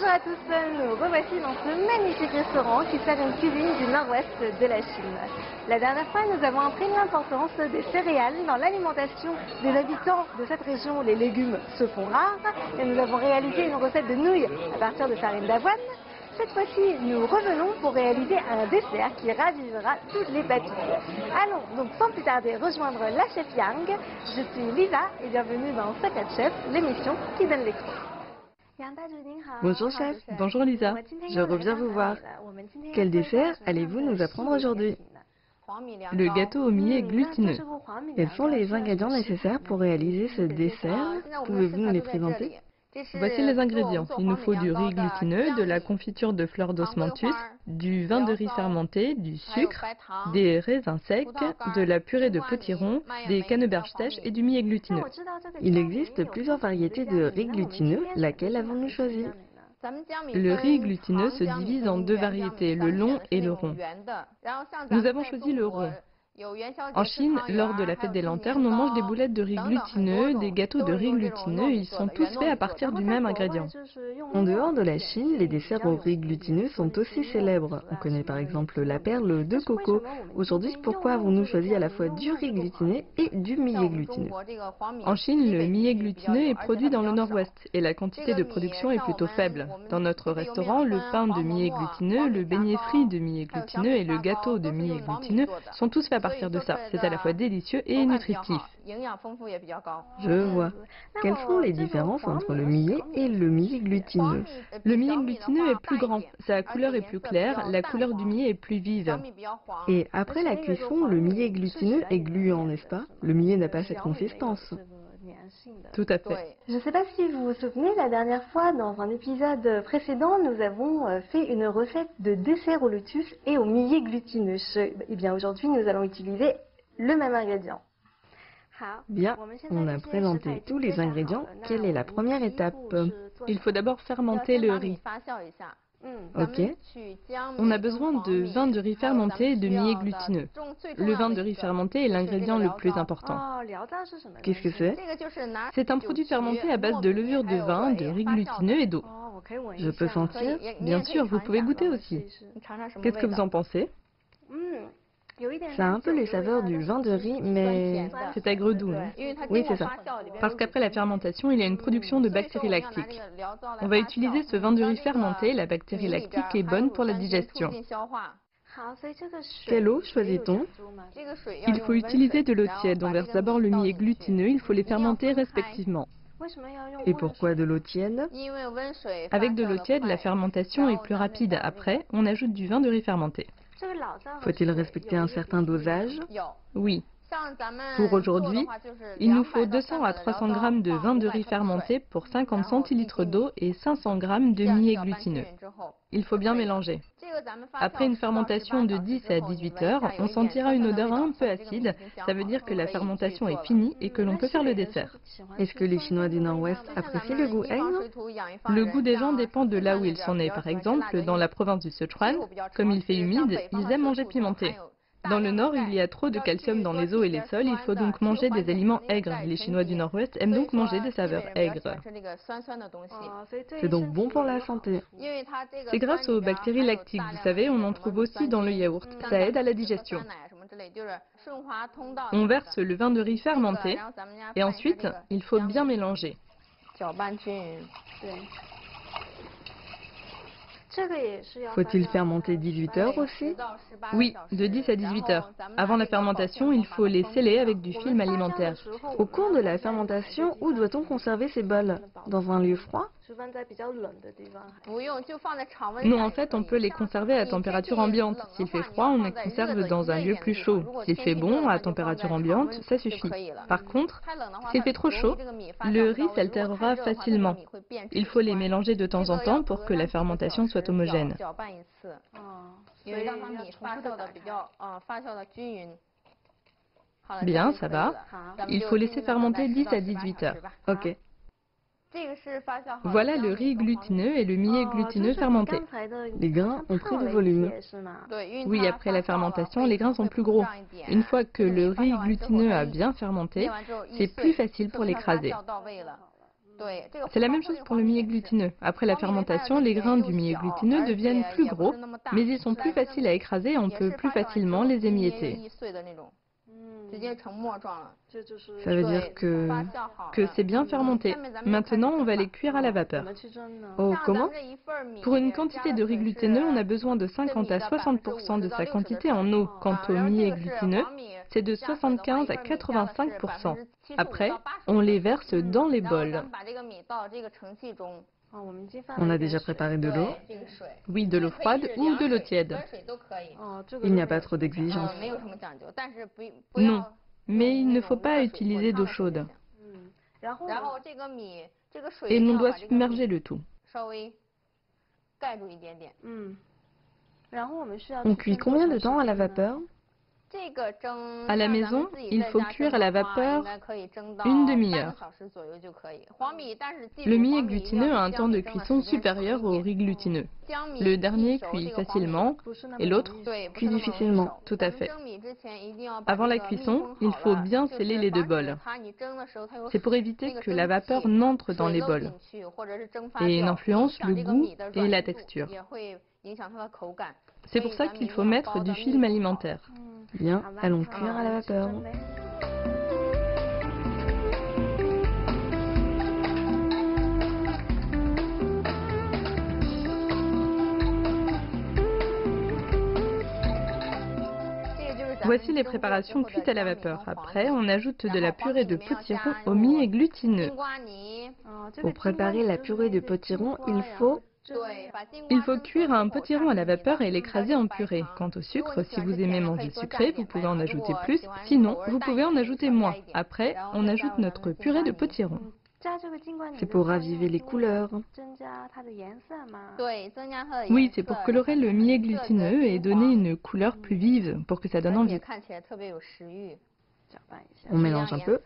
Bonjour à tous, nous revoici dans ce magnifique restaurant qui sert une cuisine du nord-ouest de la Chine. La dernière fois, nous avons appris l'importance des céréales dans l'alimentation des habitants de cette région où les légumes se font rares et nous avons réalisé une recette de nouilles à partir de farine d'avoine. Cette fois-ci, nous revenons pour réaliser un dessert qui ravivera toutes les papilles. Allons donc sans plus tarder rejoindre la chef Yang. Je suis Lisa et bienvenue dans Secret Chef, l'émission qui donne les coups. Bonjour chef. Bonjour Lisa. Je reviens vous voir. Quel dessert allez-vous nous apprendre aujourd'hui? Le gâteau au millet glutineux. Quels sont les ingrédients nécessaires pour réaliser ce dessert? Pouvez-vous nous les présenter? Voici les ingrédients. Il nous faut du riz glutineux, de la confiture de fleur d'osmanthus, du vin de riz fermenté, du sucre, des raisins secs, de la purée de potiron, des canneberges sèches et du millet glutineux. Il existe plusieurs variétés de riz glutineux. Laquelle avons-nous choisi? Le riz glutineux se divise en deux variétés, le long et le rond. Nous avons choisi le rond. En Chine, lors de la fête des lanternes, on mange des boulettes de riz glutineux, des gâteaux de riz glutineux, ils sont tous faits à partir du même ingrédient. En dehors de la Chine, les desserts au riz glutineux sont aussi célèbres. On connaît par exemple la perle de coco. Aujourd'hui, pourquoi avons-nous choisi à la fois du riz glutineux et du millet glutineux? En Chine, le millet glutineux est produit dans le nord-ouest et la quantité de production est plutôt faible. Dans notre restaurant, le pain de millet glutineux, le beignet frit de millet glutineux et le gâteau de millet glutineux sont tous faits à partir de ça. C'est à la fois délicieux et nutritif. Je vois. Quelles sont les différences entre le millet et le millet glutineux? Le millet glutineux est plus grand, sa couleur est plus claire, la couleur du millet est plus vive. Et après la cuisson, le millet glutineux est gluant, n'est-ce pas? Le millet n'a pas cette consistance. Tout à fait. Je ne sais pas si vous vous souvenez, la dernière fois, dans un épisode précédent, nous avons fait une recette de dessert au lotus et au millet glutineux. Eh bien, aujourd'hui, nous allons utiliser le même ingrédient. Bien, on a présenté tous les ingrédients. Quelle est la première étape? Il faut d'abord fermenter le riz. Ok. On a besoin de vin de riz fermenté et de millet glutineux. Le vin de riz fermenté est l'ingrédient le plus important. Qu'est-ce que c'est? C'est un produit fermenté à base de levure de vin, de riz glutineux et d'eau. Je peux sentir? Bien sûr, vous pouvez goûter aussi. Qu'est-ce que vous en pensez? Ça a un peu les saveurs du vin de riz, mais... C'est aigre-doux, non? Oui, c'est ça. Parce qu'après la fermentation, il y a une production de bactéries lactiques. On va utiliser ce vin de riz fermenté, la bactérie lactique est bonne pour la digestion. Quelle eau choisit-on? Il faut utiliser de l'eau tiède. On verse d'abord le millet glutineux, il faut les fermenter respectivement. Et pourquoi de l'eau tiède? Avec de l'eau tiède, la fermentation est plus rapide. Après, on ajoute du vin de riz fermenté. Faut-il respecter un certain dosage? Oui. Pour aujourd'hui, il nous faut 200 à 300 g de vin de riz fermenté pour 50 centilitres d'eau et 500 g de millet glutineux. Il faut bien mélanger. Après une fermentation de 10 à 18 heures, on sentira une odeur un peu acide. Ça veut dire que la fermentation est finie et que l'on peut faire le dessert. Est-ce que les Chinois du Nord-Ouest apprécient le goût aigre? Le goût des gens dépend de là où ils sont nés. Par exemple, dans la province du Sichuan, comme il fait humide, ils aiment manger pimenté. Dans le nord, il y a trop de calcium dans les eaux et les sols, il faut donc manger des aliments aigres. Les Chinois du Nord-Ouest aiment donc manger des saveurs aigres. C'est donc bon pour la santé. C'est grâce aux bactéries lactiques, vous savez, on en trouve aussi dans le yaourt. Ça aide à la digestion. On verse le vin de riz fermenté et ensuite, il faut bien mélanger. Faut-il fermenter 18 heures aussi? Oui, de 10 à 18 heures. Avant la fermentation, il faut les sceller avec du film alimentaire. Au cours de la fermentation, où doit-on conserver ces bols? Dans un lieu froid? Non, en fait, on peut les conserver à température ambiante. S'il fait froid, on les conserve dans un lieu plus chaud. S'il fait bon, à température ambiante, ça suffit. Par contre, s'il fait trop chaud, le riz s'altérera facilement. Il faut les mélanger de temps en temps pour que la fermentation soit homogène. Bien, ça va. Il faut laisser fermenter 10 à 18 heures. Ok. Voilà le riz glutineux et le millet glutineux fermenté. Les grains ont pris du volume. Oui, après la fermentation, les grains sont plus gros. Une fois que le riz glutineux a bien fermenté, c'est plus facile pour l'écraser. C'est la même chose pour le millet glutineux. Après la fermentation, les grains du millet glutineux deviennent plus gros, mais ils sont plus faciles à écraser et on peut plus facilement les émietter. Ça veut dire Que c'est bien fermenté. Maintenant, on va les cuire à la vapeur. Oh, comment? Pour une quantité de riz glutineux, on a besoin de 50 à 60% de sa quantité en eau. Quant au millet glutineux, c'est de 75 à 85%. Après, on les verse dans les bols. On a déjà préparé de l'eau. Oui, de l'eau froide ou de l'eau tiède. Il n'y a pas trop d'exigences. Non, mais il ne faut pas utiliser d'eau chaude. Et l'on doit submerger le tout. On cuit combien de temps à la vapeur? À la maison, il faut cuire à la vapeur une demi-heure. Le millet glutineux a un temps de cuisson supérieur au riz glutineux. Le dernier cuit facilement et l'autre Cuit difficilement. tout à fait. Avant la cuisson, il faut bien sceller les deux bols. C'est pour éviter que la vapeur n'entre dans les bols et n'influence le goût et la texture. C'est pour ça qu'il faut mettre du film alimentaire. Bien, allons cuire à la vapeur. Voici les préparations cuites à la vapeur. Après, on ajoute de la purée de potiron au millet glutineux. Pour préparer la purée de potiron, Il faut cuire un potiron à la vapeur et l'écraser en purée. Quant au sucre, si vous aimez manger sucré, vous pouvez en ajouter plus. Sinon, vous pouvez en ajouter moins. Après, on ajoute notre purée de potiron. c'est pour raviver les couleurs. Oui, c'est pour colorer le millet glutineux et donner une couleur plus vive pour que ça donne envie. On mélange un peu.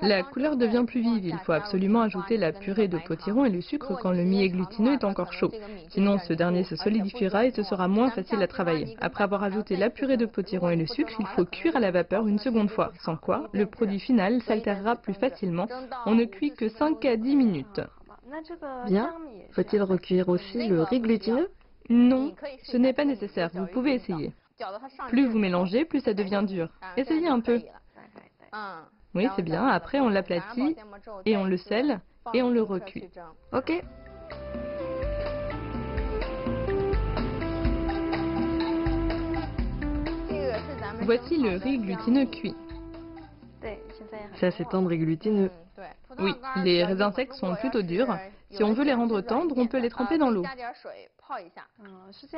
La couleur devient plus vive. Il faut absolument ajouter la purée de potiron et le sucre quand le millet glutineux est encore chaud. Sinon, ce dernier se solidifiera et ce sera moins facile à travailler. Après avoir ajouté la purée de potiron et le sucre, il faut cuire à la vapeur une seconde fois. Sans quoi, le produit final s'altérera plus facilement. On ne cuit que 5 à 10 minutes. Bien. Faut-il recuire aussi le riz glutineux? Non, ce n'est pas nécessaire. Vous pouvez essayer. Plus vous mélangez, plus ça devient dur. Essayez un peu. Oui, c'est bien. Après, on l'aplatit et on le scelle et on le recuit. Ok. Voici le riz glutineux cuit. C'est assez tendre et glutineux. Oui, les raisins secs sont plutôt durs. Si on veut les rendre tendres, on peut les tremper dans l'eau.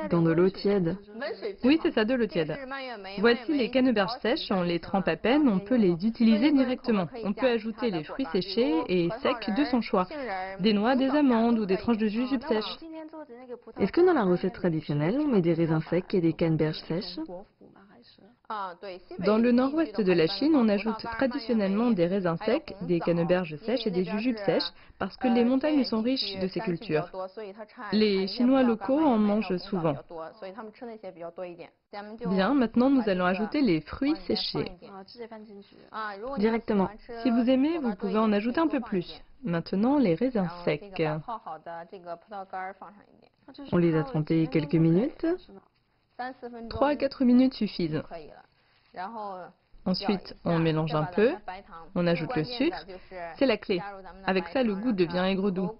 Dans de l'eau tiède. Oui, c'est ça, de l'eau tiède. Voici les canneberges sèches, on les trempe à peine, on peut les utiliser directement. On peut ajouter les fruits séchés et secs de son choix. Des noix, des amandes ou des tranches de jujube sèches. Est-ce que dans la recette traditionnelle, on met des raisins secs et des canneberges sèches? Dans le nord-ouest de la Chine, on ajoute traditionnellement des raisins secs, des canneberges sèches et des jujubes sèches parce que les montagnes sont riches de ces cultures. Les Chinois locaux en mangent souvent. Bien, maintenant nous allons ajouter les fruits séchés. Directement. Si vous aimez, vous pouvez en ajouter un peu plus. Maintenant, les raisins secs. On les a trempés quelques minutes. 3 à 4 minutes suffisent. Ensuite, on mélange un peu, on ajoute le sucre, c'est la clé. Avec ça, le goût devient aigre-doux.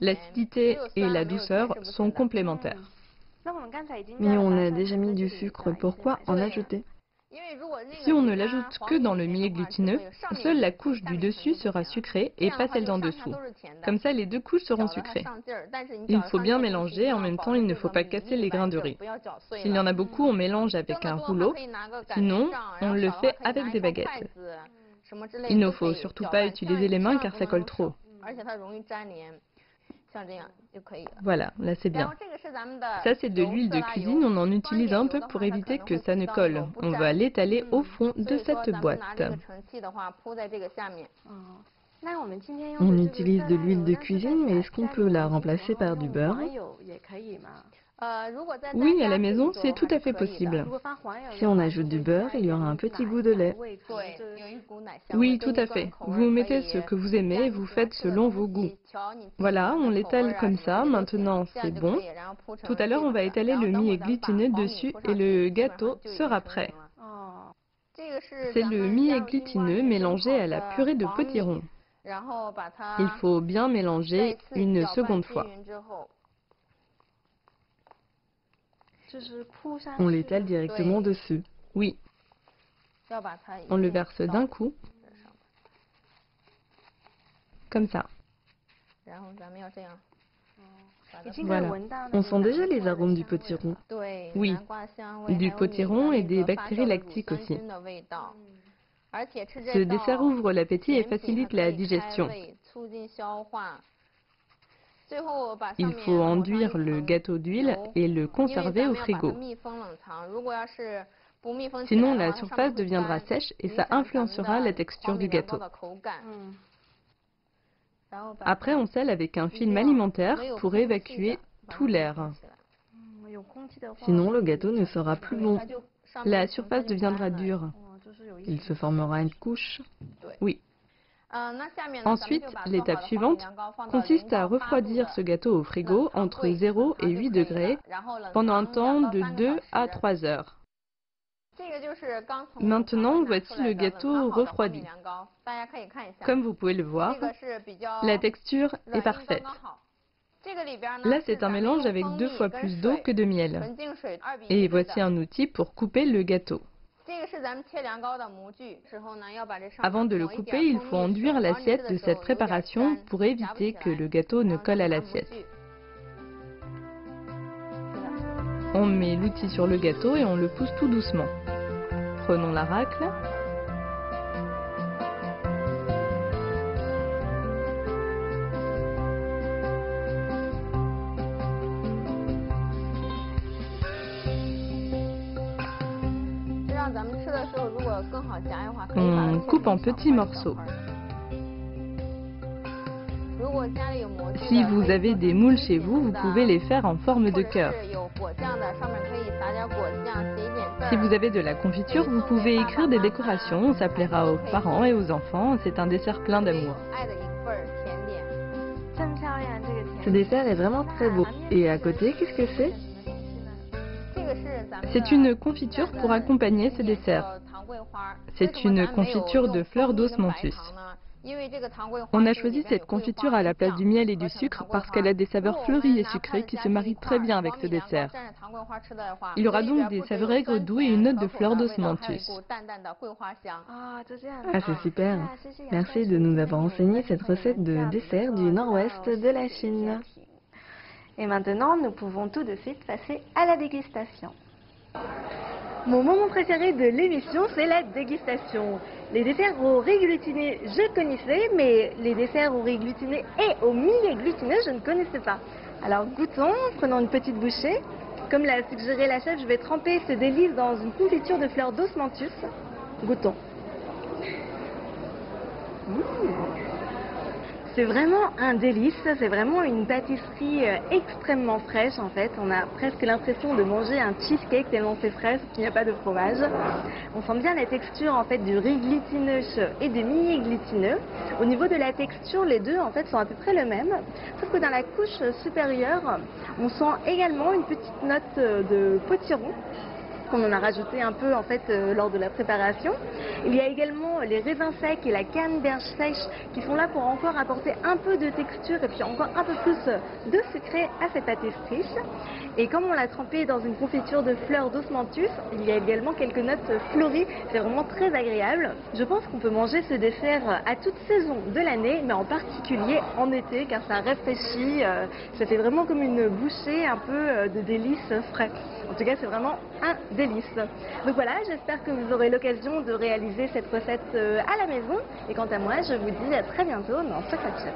L'acidité et la douceur sont complémentaires. Mais on a déjà mis du sucre, pourquoi en ajouter? Si on ne l'ajoute que dans le millet glutineux, seule la couche du dessus sera sucrée et pas celle d'en dessous. Comme ça, les deux couches seront sucrées. Il faut bien mélanger, en même temps, il ne faut pas casser les grains de riz. S'il y en a beaucoup, on mélange avec un rouleau, sinon, on le fait avec des baguettes. Il ne faut surtout pas utiliser les mains car ça colle trop. Voilà, là c'est bien. Ça c'est de l'huile de cuisine, on en utilise un peu pour éviter que ça ne colle. On va l'étaler au fond de cette boîte. On utilise de l'huile de cuisine, mais est-ce qu'on peut la remplacer par du beurre? Oui, à la maison, c'est tout à fait possible. Si on ajoute du beurre, il y aura un petit goût de lait. Oui, tout à fait. Vous mettez ce que vous aimez et vous faites selon vos goûts. Voilà, on l'étale comme ça. Maintenant, c'est bon. Tout à l'heure, on va étaler le millet glutineux dessus et le gâteau sera prêt. C'est le millet glutineux mélangé à la purée de potiron. Il faut bien mélanger une seconde fois. On l'étale directement dessus. Oui. On le verse d'un coup. Comme ça. Voilà. On sent déjà les arômes du potiron. Oui. Du potiron et des bactéries lactiques aussi. Ce dessert ouvre l'appétit et facilite la digestion. Il faut enduire le gâteau d'huile et le conserver au frigo. Sinon, la surface deviendra sèche et ça influencera la texture du gâteau. Après, on scelle avec un film alimentaire pour évacuer tout l'air. Sinon, le gâteau ne sera plus bon. La surface deviendra dure. Il se formera une couche. Oui. Ensuite, l'étape suivante consiste à refroidir ce gâteau au frigo entre 0 et 8 degrés pendant un temps de 2 à 3 heures. Maintenant, voici le gâteau refroidi. Comme vous pouvez le voir, la texture est parfaite. Là, c'est un mélange avec 2 fois plus d'eau que de miel. Et voici un outil pour couper le gâteau. Avant de le couper, il faut enduire l'assiette de cette préparation pour éviter que le gâteau ne colle à l'assiette. On met l'outil sur le gâteau et on le pousse tout doucement. Prenons la raclée. On coupe en petits morceaux. Si vous avez des moules chez vous, vous pouvez les faire en forme de cœur. Si vous avez de la confiture, vous pouvez écrire des décorations. Ça plaira aux parents et aux enfants. C'est un dessert plein d'amour. Ce dessert est vraiment très beau. Et à côté, qu'est-ce que c'est? C'est une confiture pour accompagner ce dessert. C'est une confiture de fleurs d'osmanthus. On a choisi cette confiture à la place du miel et du sucre parce qu'elle a des saveurs fleuries et sucrées qui se marient très bien avec ce dessert. Il y aura donc des saveurs aigres doux et une note de fleurs d'osmanthus. Ah, c'est super. Merci de nous avoir enseigné cette recette de dessert du nord-ouest de la Chine. Et maintenant, nous pouvons tout de suite passer à la dégustation. Mon moment préféré de l'émission, c'est la dégustation. Les desserts au riz glutiné, je connaissais, mais les desserts au riz glutiné et au millet glutineux, je ne connaissais pas. Alors goûtons, prenons une petite bouchée. Comme l'a suggéré la chef, je vais tremper ce délice dans une confiture de fleurs d'osmanthus. Goûtons. C'est vraiment un délice, c'est vraiment une pâtisserie extrêmement fraîche en fait. On a presque l'impression de manger un cheesecake tellement c'est frais, parce qu'il n'y a pas de fromage. On sent bien la texture en fait du riz glutineux et du millet glutineux. Au niveau de la texture, les deux en fait sont à peu près le même. Sauf que dans la couche supérieure, on sent également une petite note de potiron. On en a rajouté un peu en fait lors de la préparation. Il y a également les raisins secs et la canneberge sèche qui sont là pour encore apporter un peu de texture et puis encore un peu plus de sucré à cette pâtisserie. Et comme on l'a trempé dans une confiture de fleurs d'osmanthus, il y a également quelques notes fleuries. C'est vraiment très agréable. Je pense qu'on peut manger ce dessert à toute saison de l'année, mais en particulier en été car ça rafraîchit. Ça fait vraiment comme une bouchée un peu de délices frais. En tout cas, c'est vraiment un délice. Donc voilà, j'espère que vous aurez l'occasion de réaliser cette recette à la maison. Et quant à moi, je vous dis à très bientôt dans Secret Chef.